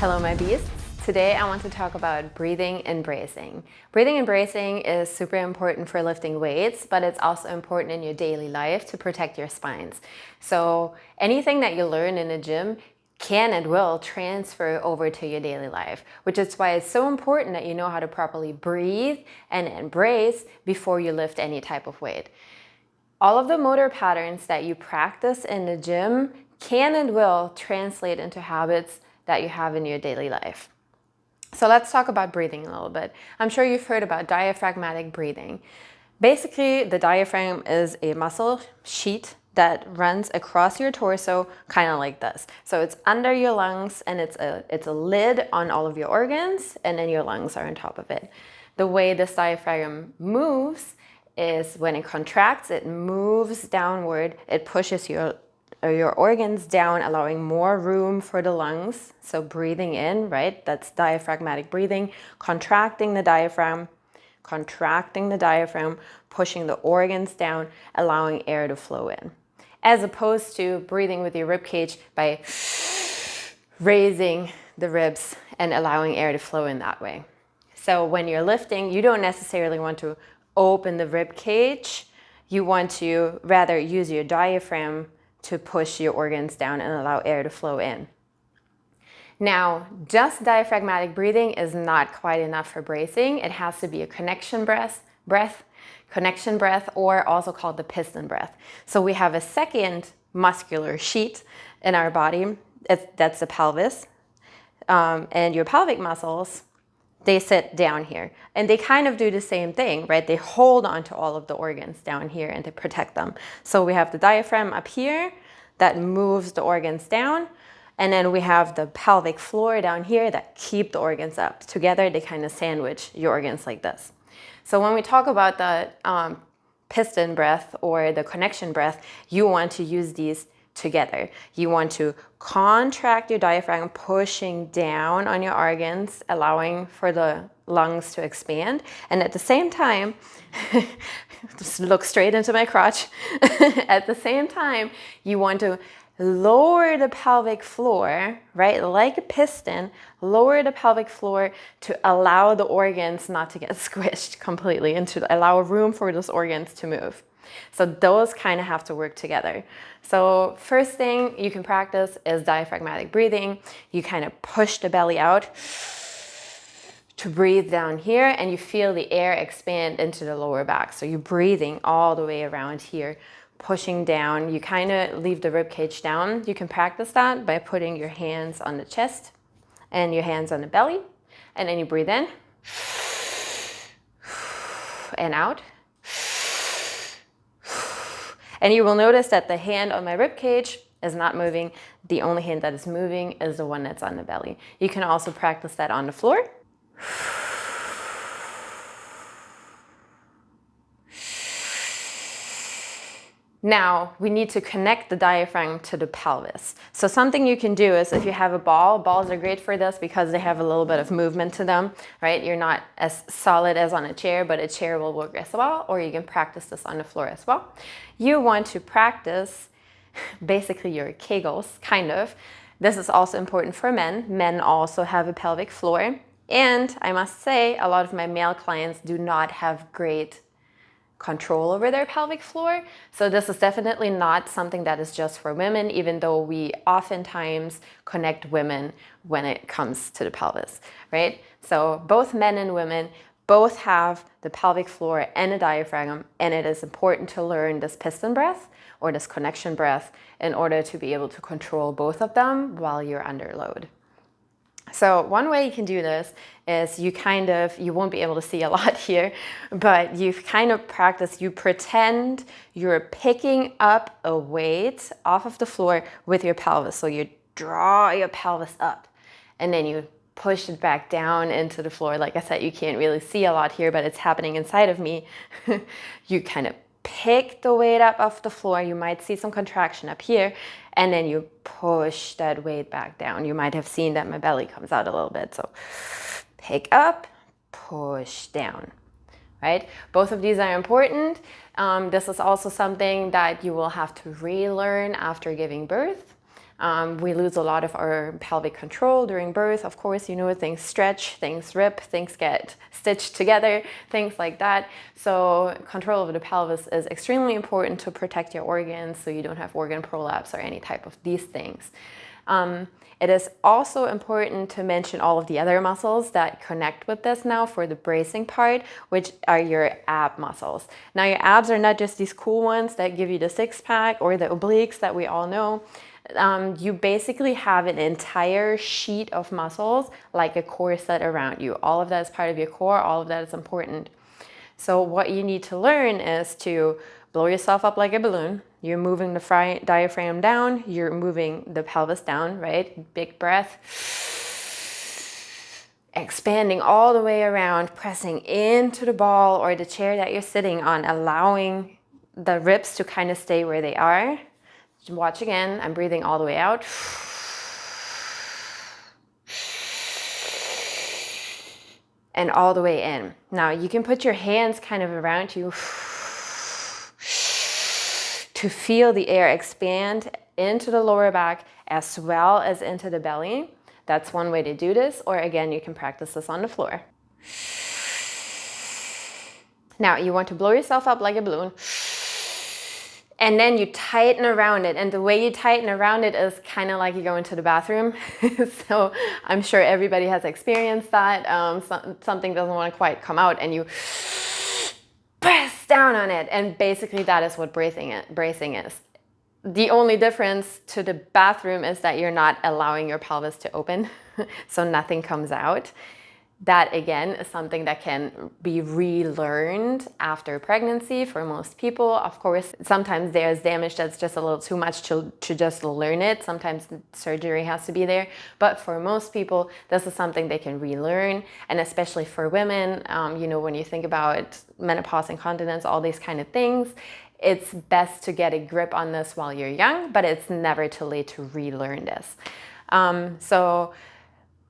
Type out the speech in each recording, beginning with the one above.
Hello my beasts. Today I want to talk about breathing and bracing. Breathing and bracing is super important for lifting weights, but it's also important in your daily life to protect your spines. So anything that you learn in the gym can and will transfer over to your daily life, which is why it's so important that you know how to properly breathe and brace before you lift any type of weight. All of the motor patterns that you practice in the gym can and will translate into habits that you have in your daily life. So let's talk about breathing a little bit. I'm sure you've heard about diaphragmatic breathing. Basically, the diaphragm is a muscle sheet that runs across your torso, kind of like this. So it's under your lungs, and it's a lid on all of your organs, and then your lungs are on top of it. The way this diaphragm moves is when it contracts, it moves downward, it pushes your organs down, allowing more room for the lungs. So breathing in, right? That's diaphragmatic breathing, contracting the diaphragm, pushing the organs down, allowing air to flow in. As opposed to breathing with your rib cage by raising the ribs and allowing air to flow in that way. So when you're lifting, you don't necessarily want to open the rib cage. You want to rather use your diaphragm to push your organs down and allow air to flow in. Now, just diaphragmatic breathing is not quite enough for bracing. It has to be a connection breath, or also called the piston breath. So we have a second muscular sheet in our body. That's the pelvis. And your pelvic muscles, they sit down here. And they kind of do the same thing, right? They hold on to all of the organs down here and they protect them. So we have the diaphragm up here that moves the organs down. And then we have the pelvic floor down here that keep the organs up. Together, they kind of sandwich your organs like this. So when we talk about the piston breath or the connection breath, you want to use these together. You want to contract your diaphragm, pushing down on your organs, allowing for the lungs to expand. And at the same time, just look straight into my crotch. At the same time, you want to lower the pelvic floor, right? Like a piston, lower the pelvic floor to allow the organs not to get squished completely and to allow room for those organs to move. So those kind of have to work together. So first thing you can practice is diaphragmatic breathing. You kind of push the belly out to breathe down here, and you feel the air expand into the lower back. So you're breathing all the way around here, pushing down. You kind of leave the rib cage down. You can practice that by putting your hands on the chest and your hands on the belly, and then you breathe in and out. And you will notice that the hand on my rib cage is not moving. The only hand that is moving is the one that's on the belly. You can also practice that on the floor. Now, we need to connect the diaphragm to the pelvis. So something you can do is if you have a ball, balls are great for this because they have a little bit of movement to them, right? You're not as solid as on a chair, but a chair will work as well, or you can practice this on the floor as well. You want to practice basically your Kegels, kind of. This is also important for men. Men also have a pelvic floor. And I must say, a lot of my male clients do not have great control over their pelvic floor. So this is definitely not something that is just for women, even though we oftentimes connect women when it comes to the pelvis, right? So both men and women both have the pelvic floor and a diaphragm, and it is important to learn this piston breath or this connection breath in order to be able to control both of them while you're under load. So one way you can do this is you won't be able to see a lot here, but you kind of practice, you pretend you're picking up a weight off of the floor with your pelvis. So you draw your pelvis up and then you push it back down into the floor. Like I said, you can't really see a lot here, but it's happening inside of me. You kind of pick the weight up off the floor. You might see some contraction up here, and then you push that weight back down. You might have seen that my belly comes out a little bit. So pick up, push down, right? Both of these are important. This is also something that you will have to relearn after giving birth. We lose a lot of our pelvic control during birth. Of course, you know, things stretch, things rip, things get stitched together, things like that. So control over the pelvis is extremely important to protect your organs so you don't have organ prolapse or any type of these things. It is also important to mention all of the other muscles that connect with this now for the bracing part, which are your ab muscles. Now, your abs are not just these cool ones that give you the six-pack or the obliques that we all know. You basically have an entire sheet of muscles like a corset around you. All of that is part of your core. All of that is important. So what you need to learn is to blow yourself up like a balloon. You're moving the diaphragm down. You're moving the pelvis down, right? Big breath. Expanding all the way around, pressing into the ball or the chair that you're sitting on, allowing the ribs to kind of stay where they are. Watch again. I'm breathing all the way out. And all the way in. Now you can put your hands kind of around you to feel the air expand into the lower back as well as into the belly. That's one way to do this, or again, you can practice this on the floor. Now you want to blow yourself up like a balloon, and then you tighten around it. And the way you tighten around it is kind of like you go into the bathroom. So I'm sure everybody has experienced that. Something doesn't want to quite come out and you press down on it. And basically that is what bracing is. The only difference to the bathroom is that you're not allowing your pelvis to open. So nothing comes out. That again is something that can be relearned after pregnancy for most people. Of course, sometimes there's damage that's just a little too much to just learn it. Sometimes surgery has to be there. But for most people, this is something they can relearn. And especially for women, you know, when you think about menopause, incontinence, all these kind of things, it's best to get a grip on this while you're young, but it's never too late to relearn this.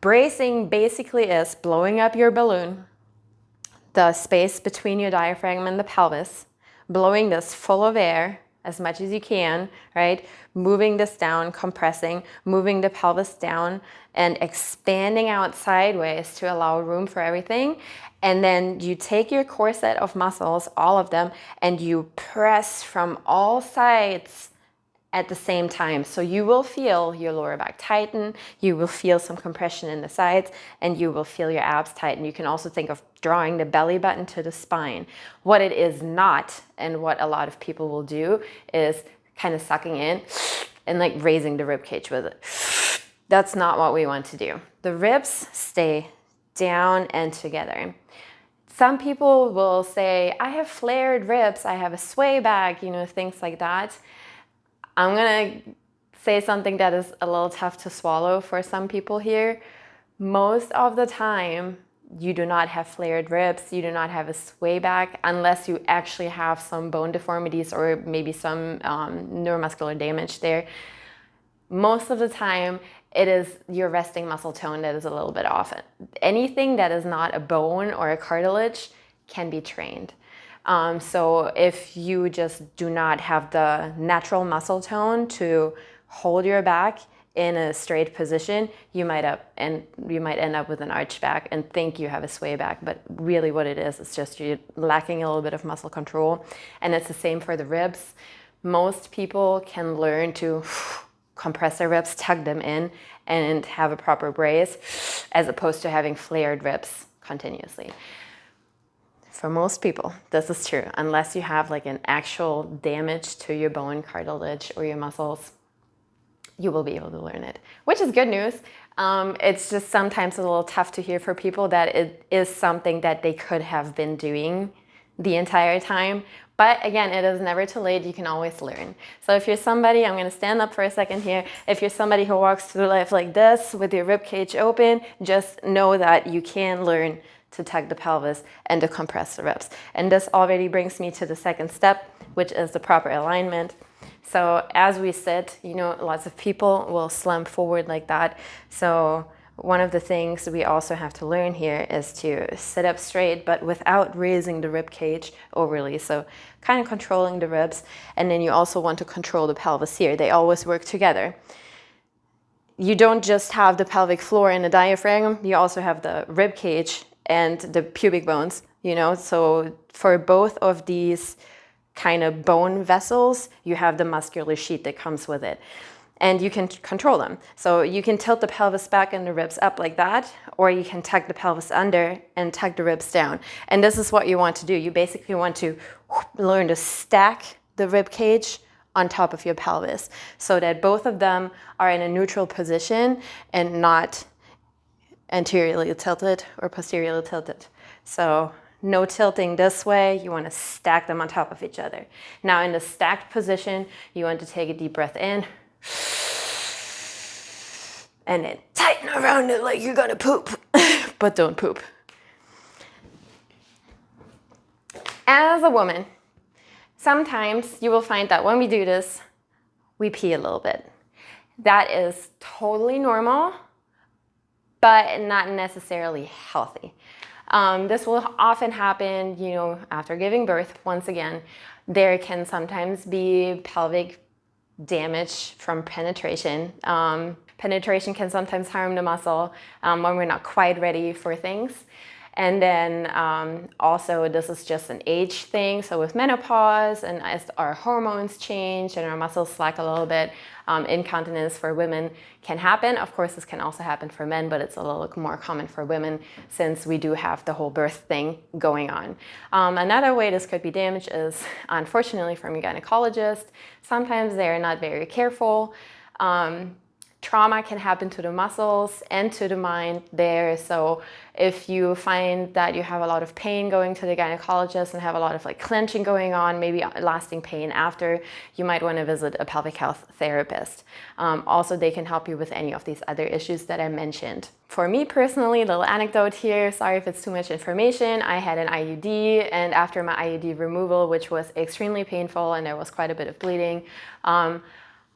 Bracing basically is blowing up your balloon, the space between your diaphragm and the pelvis, blowing this full of air as much as you can, right? Moving this down, compressing, moving the pelvis down and expanding out sideways to allow room for everything. And then you take your corset of muscles, all of them, and you press from all sides at the same time. So you will feel your lower back tighten, you will feel some compression in the sides, and you will feel your abs tighten. You can also think of drawing the belly button to the spine. What it is not, and what a lot of people will do, is kind of sucking in and like raising the rib cage with it. That's not what we want to do. The ribs stay down and together. Some people will say, I have flared ribs, I have a swayback, you know, things like that. I'm gonna say something that is a little tough to swallow for some people here. Most of the time, you do not have flared ribs, you do not have a swayback unless you actually have some bone deformities or maybe some neuromuscular damage there. Most of the time, it is your resting muscle tone that is a little bit off. Anything that is not a bone or a cartilage can be trained. So if you just do not have the natural muscle tone to hold your back in a straight position, you might end up with an arched back and think you have a sway back, but really what it is just you're lacking a little bit of muscle control. And it's the same for the ribs. Most people can learn to compress their ribs, tug them in, and have a proper brace, as opposed to having flared ribs continuously. For most people, this is true, unless you have like an actual damage to your bone, cartilage, or your muscles, you will be able to learn it, which is good news. It's just sometimes a little tough to hear for people that it is something that they could have been doing the entire time. But again, it is never too late. You can always learn. So if you're somebody, I'm going to stand up for a second here. If you're somebody who walks through life like this with your rib cage open, just know that you can learn to tug the pelvis and to compress the ribs. And this already brings me to the second step, which is the proper alignment. So as we sit, you know, lots of people will slump forward like that. So one of the things we also have to learn here is to sit up straight, but without raising the rib cage overly. So kind of controlling the ribs. And then you also want to control the pelvis here. They always work together. you don't just have the pelvic floor and the diaphragm, you also have the rib cage and the pubic bones, you know. So for both of these kind of bone vessels, you have the muscular sheath that comes with it. And you can control them. So you can tilt the pelvis back and the ribs up like that, or you can tuck the pelvis under and tuck the ribs down. And this is what you want to do. You basically want to learn to stack the rib cage on top of your pelvis so that both of them are in a neutral position and not anteriorly tilted or posteriorly tilted. So no tilting this way, you want to stack them on top of each other. Now in the stacked position, you want to take a deep breath in and then tighten around it like you're gonna poop, but don't poop. As a woman, sometimes you will find that when we do this, we pee a little bit. That is totally normal, but not necessarily healthy. This will often happen, you know, after giving birth. Once again, there can sometimes be pelvic damage from penetration. Penetration can sometimes harm the muscle when we're not quite ready for things. And then also this is just an age thing. So with menopause and as our hormones change and our muscles slack a little bit, incontinence for women can happen. Of course, this can also happen for men, but it's a little more common for women since we do have the whole birth thing going on. Another way this could be damaged is, unfortunately, from a gynecologist. Sometimes they're not very careful. Trauma can happen to the muscles and to the mind there. So if you find that you have a lot of pain going to the gynecologist and have a lot of like clenching going on, maybe lasting pain after, you might want to visit a pelvic health therapist. Also, they can help you with any of these other issues that I mentioned. For me personally, little anecdote here, sorry if it's too much information, I had an IUD, and after my IUD removal, which was extremely painful and there was quite a bit of bleeding,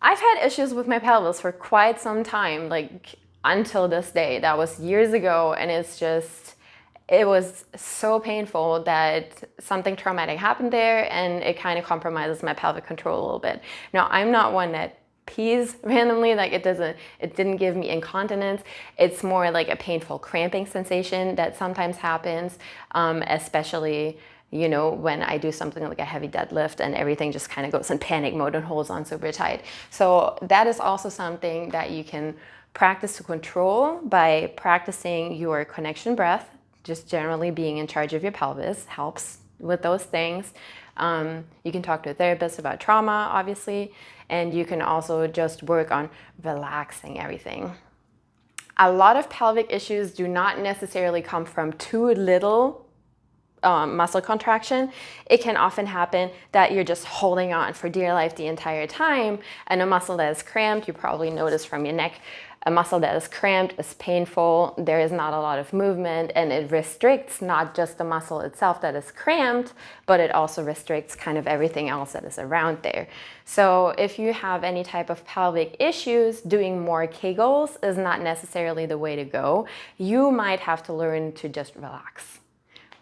I've had issues with my pelvis for quite some time, like until this day. That was years ago, and it was so painful that something traumatic happened there, and it kind of compromises my pelvic control a little bit. Now, I'm not one that pees randomly, like it didn't give me incontinence. It's more like a painful cramping sensation that sometimes happens, especially, you know, when I do something like a heavy deadlift and everything just kind of goes in panic mode and holds on super tight. So that is also something that you can practice to control by practicing your connection breath. Just generally being in charge of your pelvis helps with those things. You can talk to a therapist about trauma, obviously, and you can also just work on relaxing everything. A lot of pelvic issues do not necessarily come from too little muscle contraction. It can often happen that you're just holding on for dear life the entire time, and a muscle that is cramped, you probably notice from your neck, a muscle that is cramped is painful, there is not a lot of movement, and it restricts not just the muscle itself that is cramped, but it also restricts kind of everything else that is around there. So if you have any type of pelvic issues, doing more Kegels is not necessarily the way to go. You might have to learn to just relax,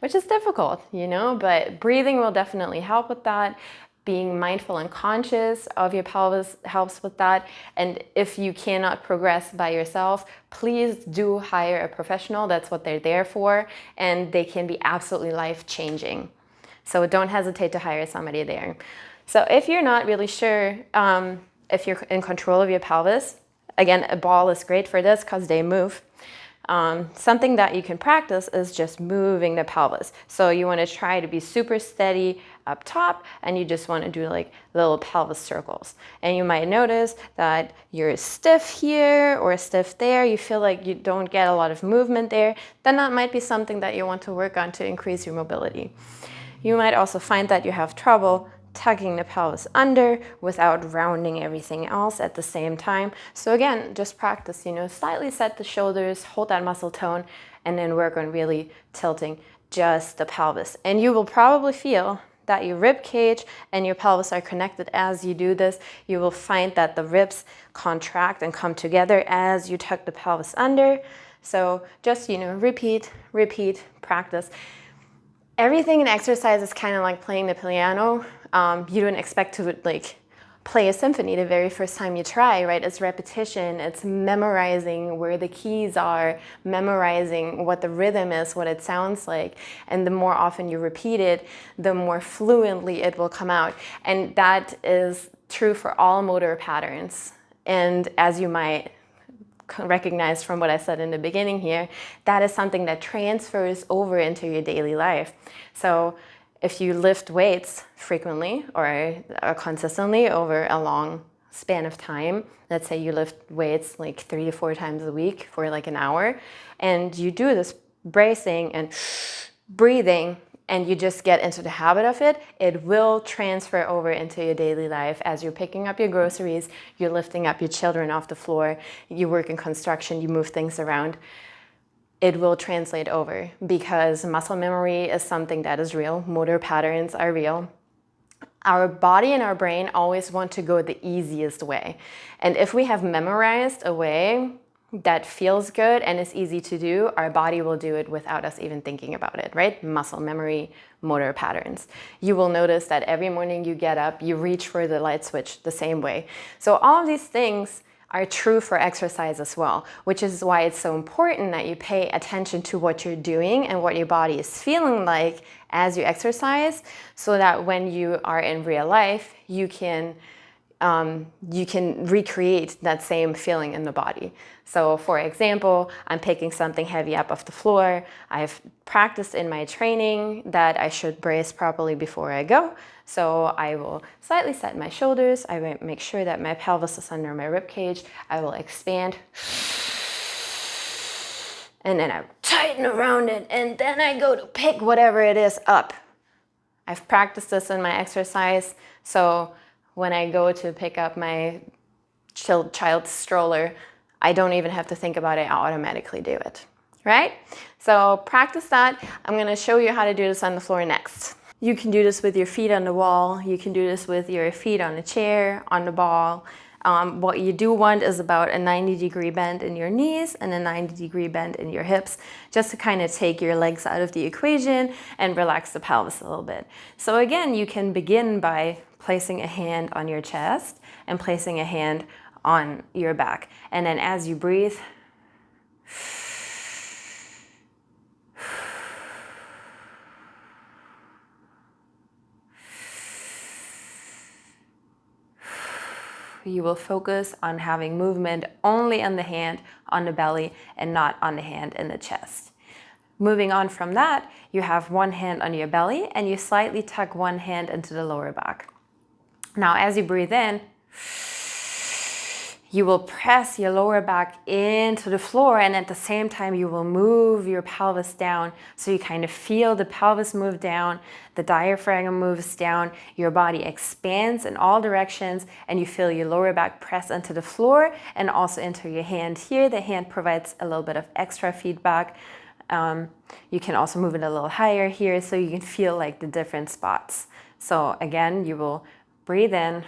which is difficult, you know, but breathing will definitely help with that. Being mindful and conscious of your pelvis helps with that. And if you cannot progress by yourself, please do hire a professional. That's what they're there for, and they can be absolutely life-changing. So don't hesitate to hire somebody there. So if you're not really sure if you're in control of your pelvis, again, a ball is great for this because they move. Something that you can practice is just moving the pelvis. So you want to try to be super steady up top, and you just want to do like little pelvis circles. And you might notice that you're stiff here or stiff there. You feel like you don't get a lot of movement there. Then that might be something that you want to work on to increase your mobility. You might also find that you have trouble tucking the pelvis under without rounding everything else at the same time. So again, just practice, you know, slightly set the shoulders, hold that muscle tone, and then work on really tilting just the pelvis. And you will probably feel that your rib cage and your pelvis are connected as you do this. You will find that the ribs contract and come together as you tuck the pelvis under. So just, you know, repeat, practice. Everything in exercise is kind of like playing the piano. You don't expect to like play a symphony the very first time you try, right? It's repetition, it's memorizing where the keys are, memorizing what the rhythm is, what it sounds like. And the more often you repeat it, the more fluently it will come out. And that is true for all motor patterns. And as you might recognize from what I said in the beginning here, that is something that transfers over into your daily life. So if you lift weights frequently or consistently over a long span of time, let's say you lift weights like 3 to 4 times a week for like an hour, and you do this bracing and breathing, and you just get into the habit of it, it will transfer over into your daily life as you're picking up your groceries, you're lifting up your children off the floor, you work in construction, you move things around. It will translate over because muscle memory is something that is real. Motor patterns are real. Our body and our brain always want to go the easiest way. And if we have memorized a way that feels good and is easy to do, our body will do it without us even thinking about it, right? Muscle memory, motor patterns. You will notice that every morning you get up, you reach for the light switch the same way. So all of these things are true for exercise as well, which is why it's so important that you pay attention to what you're doing and what your body is feeling like as you exercise, so that when you are in real life, you can recreate that same feeling in the body. So for example, I'm picking something heavy up off the floor. I've practiced in my training that I should brace properly before I go. So I will slightly set my shoulders. I will make sure that my pelvis is under my rib cage. I will expand. And then I tighten around it. And then I go to pick whatever it is up. I've practiced this in my exercise. So when I go to pick up my child's stroller, I don't even have to think about it. I automatically do it, right? So practice that. I'm going to show you how to do this on the floor next. You can do this with your feet on the wall. You can do this with your feet on a chair, on the ball. What you do want is about a 90-degree bend in your knees and a 90-degree bend in your hips, just to kind of take your legs out of the equation and relax the pelvis a little bit. So again, you can begin by placing a hand on your chest and placing a hand on your back. And then as you breathe, you will focus on having movement only on the hand, on the belly, and not on the hand in the chest. Moving on from that, you have one hand on your belly and you slightly tuck one hand into the lower back. Now, as you breathe in, you will press your lower back into the floor, and at the same time you will move your pelvis down, so you kind of feel the pelvis move down, the diaphragm moves down, your body expands in all directions, and you feel your lower back press into the floor and also into your hand here. The hand provides a little bit of extra feedback. You can also move it a little higher here, so you can feel like the different spots. So again, you will breathe in.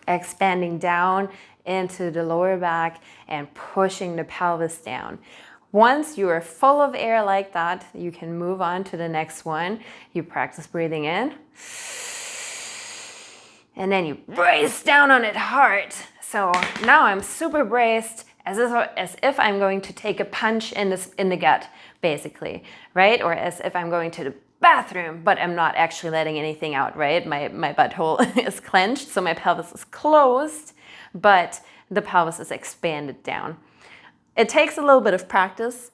Expanding down into the lower back and pushing the pelvis down. Once you are full of air like that, you can move on to the next one. You practice breathing in. And then you brace down on it hard. So now I'm super braced, as if I'm going to take a punch in the gut, basically, right? Or as if I'm going to the bathroom, but I'm not actually letting anything out, right? My butthole is clenched, so my pelvis is closed, but the pelvis is expanded down. It takes a little bit of practice.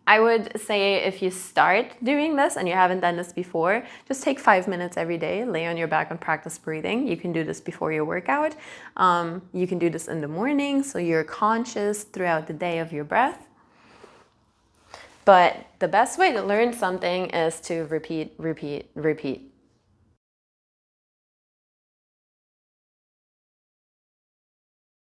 I would say if you start doing this and you haven't done this before, just take 5 minutes every day, lay on your back and practice breathing. You can do this before your workout. You can do this in the morning, so you're conscious throughout the day of your breath. But the best way to learn something is to repeat, repeat, repeat.